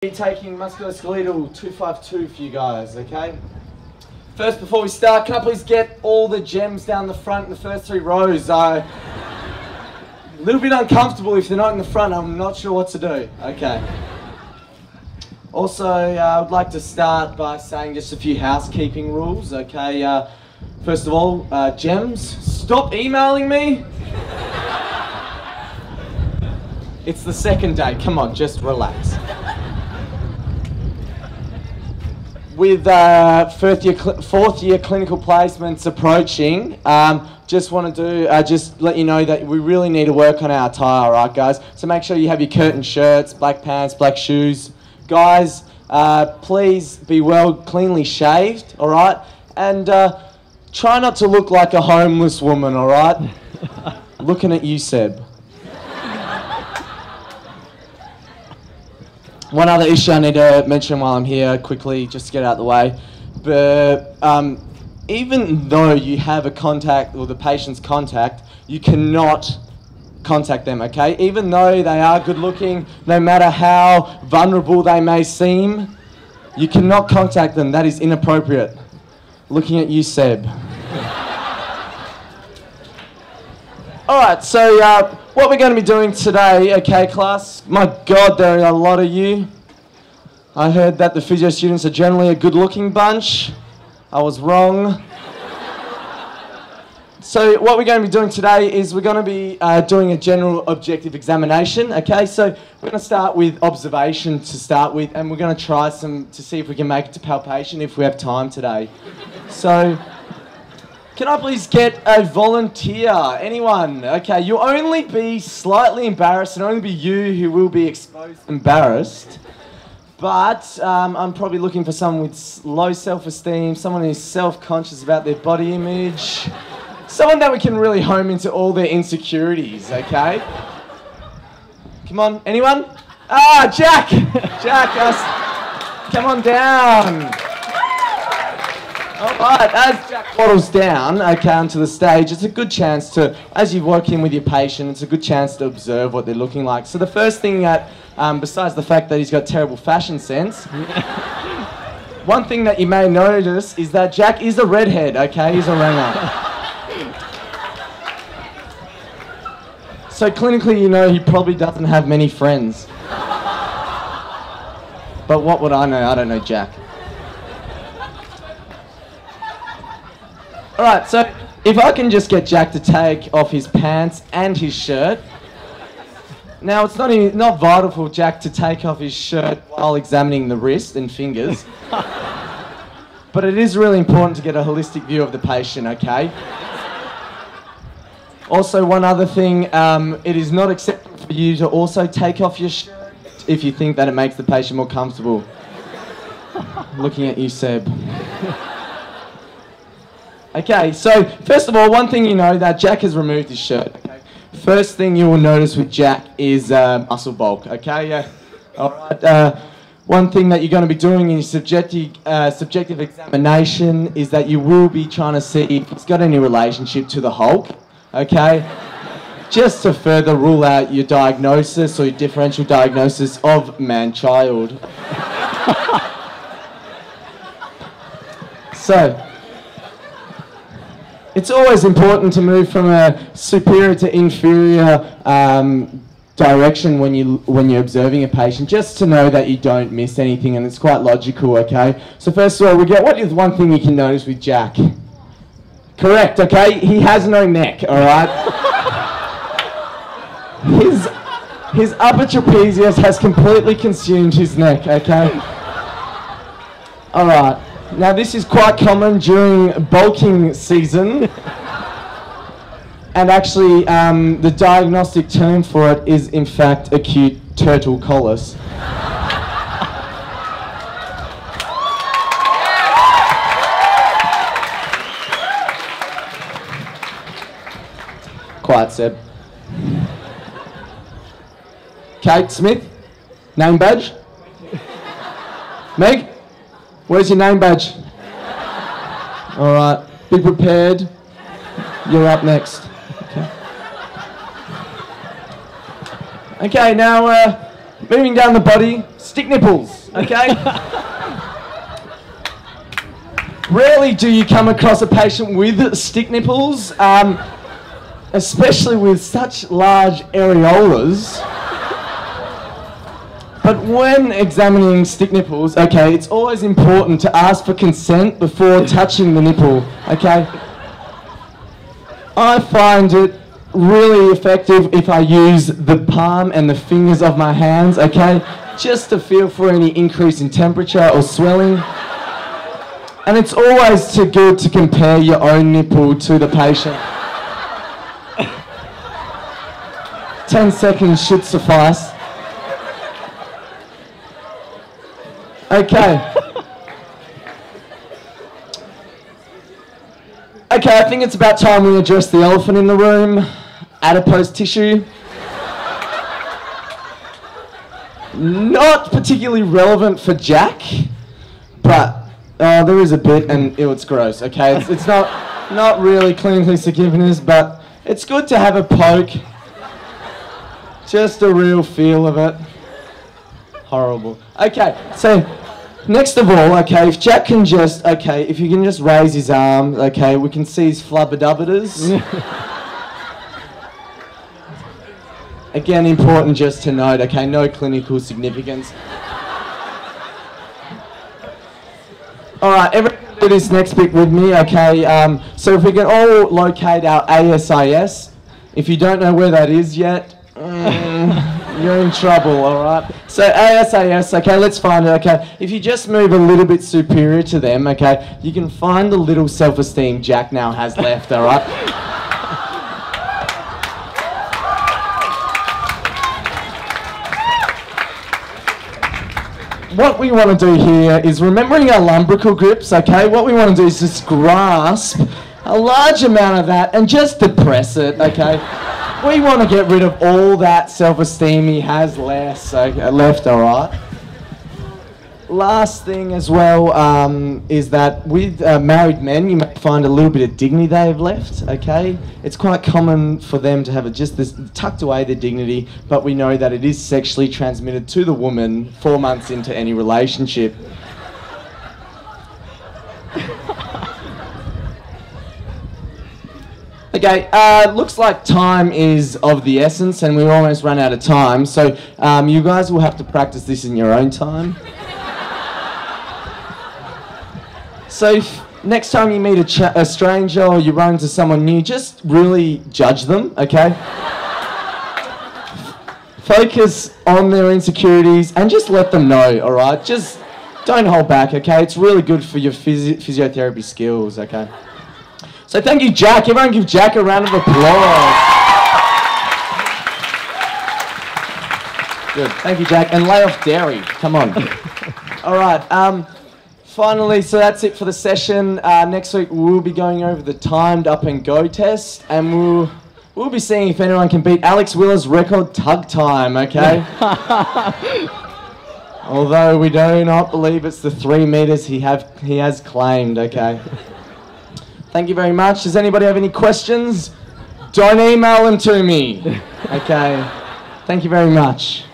Taking musculoskeletal 252 for you guys, okay? First, before we start, can I please get all the gems down the front in the first 3 rows? A little bit uncomfortable if they're not in the front. I'm not sure what to do. Okay. Also, I would like to start by saying just a few housekeeping rules, okay? First of all, gems, stop emailing me. It's the second day. Come on, just relax. With fourth year clinical placements approaching, just want to do, just let you know that we really need to work on our attire, alright guys? So make sure you have your curtain shirts, black pants, black shoes. Guys, please be well cleanly shaved, alright? And try not to look like a homeless woman, alright? Looking at you, Seb. One other issue I need to mention while I'm here quickly, just to get out of the way. But even though you have a contact, or the patient's contact, you cannot contact them, okay? Even though they are good looking, no matter how vulnerable they may seem, you cannot contact them. That is inappropriate. Looking at you, Seb. Alright, so what we're going to be doing today, okay class, my god there are a lot of you. I heard that the physio students are generally a good looking bunch. I was wrong. So what we're going to be doing today is we're going to be doing a general objective examination, okay? So we're going to start with observation to start with, and we're going to try to see if we can make it to palpation if we have time today. So can I please get a volunteer? Anyone? Okay, you'll only be slightly embarrassed and only be you who will be exposed embarrassed. But I'm probably looking for someone with low self-esteem, someone who's self-conscious about their body image, someone that we can really home into all their insecurities, okay? Come on, anyone? Ah, Jack! Jack, come on down. Alright, as Jack waddles down, okay, onto the stage, it's a good chance to, as you walk in with your patient, it's a good chance to observe what they're looking like. So the first thing that, besides the fact that he's got terrible fashion sense, one thing that you may notice is that Jack is a redhead, okay, he's a ranger. So clinically, you know, he probably doesn't have many friends. But what would I know? I don't know Jack. Alright, so if I can just get Jack to take off his pants and his shirt. Now, it's not vital for Jack to take off his shirt while examining the wrist and fingers. But it is really important to get a holistic view of the patient, okay? Also, one other thing, it is not acceptable for you to also take off your shirt if you think that it makes the patient more comfortable. Looking at you, Seb. Okay, so first of all, one thing you know that Jack has removed his shirt. Okay? First thing you will notice with Jack is muscle bulk. Okay, all right. One thing that you're going to be doing in your subjective examination is that you will be trying to see if it's got any relationship to the Hulk. Okay, just to further rule out your diagnosis or your differential diagnosis of man-child. So, it's always important to move from a superior to inferior direction when you're observing a patient, just to know that you don't miss anything, and it's quite logical, okay? So first of all, what is one thing you can notice with Jack? Correct, okay? He has no neck, all right? His upper trapezius has completely consumed his neck, okay? All right. Now, this is quite common during bulking season. And actually, the diagnostic term for it is, in fact, acute torticollis. Quiet, Seb. Kate Smith, name badge. Meg, where's your name badge? All right, be prepared. You're up next. Okay, now moving down the body, stick nipples, okay? Rarely do you come across a patient with stick nipples, especially with such large areolas. But when examining stick nipples, okay, it's always important to ask for consent before touching the nipple, okay? I find it really effective if I use the palm and the fingers of my hands, okay? Just to feel for any increase in temperature or swelling. And it's always too good to compare your own nipple to the patient. 10 seconds should suffice. Okay. Okay, I think it's about time we address the elephant in the room. Adipose tissue. Not particularly relevant for Jack, but there is a bit, and it's gross, okay? It's not really clinically significant, but it's good to have a poke. Just a real feel of it. Horrible. Okay, so next of all, okay, if Jack can just, okay, if you can just raise his arm, okay, we can see his flubber-dubberters. Again, important just to note, okay, no clinical significance. Alright, everyone do this next bit with me, okay, so if we can all locate our ASIS, if you don't know where that is yet, you're in trouble, alright? So ASIS, okay, let's find it, okay. If you just move a little bit superior to them, okay, you can find the little self-esteem Jack now has left, alright? What we want to do here is, remembering our lumbrical grips, okay, what we want to do is just grasp a large amount of that and just depress it, okay? We want to get rid of all that self-esteem he has left, alright? Last thing as well is that with married men, you may find a little bit of dignity they have left, okay? It's quite common for them to have just this tucked away their dignity, but we know that it is sexually transmitted to the woman 4 months into any relationship. Okay, looks like time is of the essence and we've almost run out of time, so you guys will have to practice this in your own time. So next time you meet a stranger or you run into someone new, just really judge them, okay? Focus on their insecurities and just let them know, alright? Just don't hold back, okay? It's really good for your physiotherapy skills, okay? So thank you, Jack. Everyone give Jack a round of applause. Good. Thank you, Jack. And lay off dairy. Come on. All right. Finally, so that's it for the session. Next week, we'll be going over the timed up and go test, and we'll be seeing if anyone can beat Alex Willer's record tug time, okay? Although we do not believe it's the 3 meters he has claimed, okay? Thank you very much. Does anybody have any questions? Don't email them to me. Okay. Thank you very much.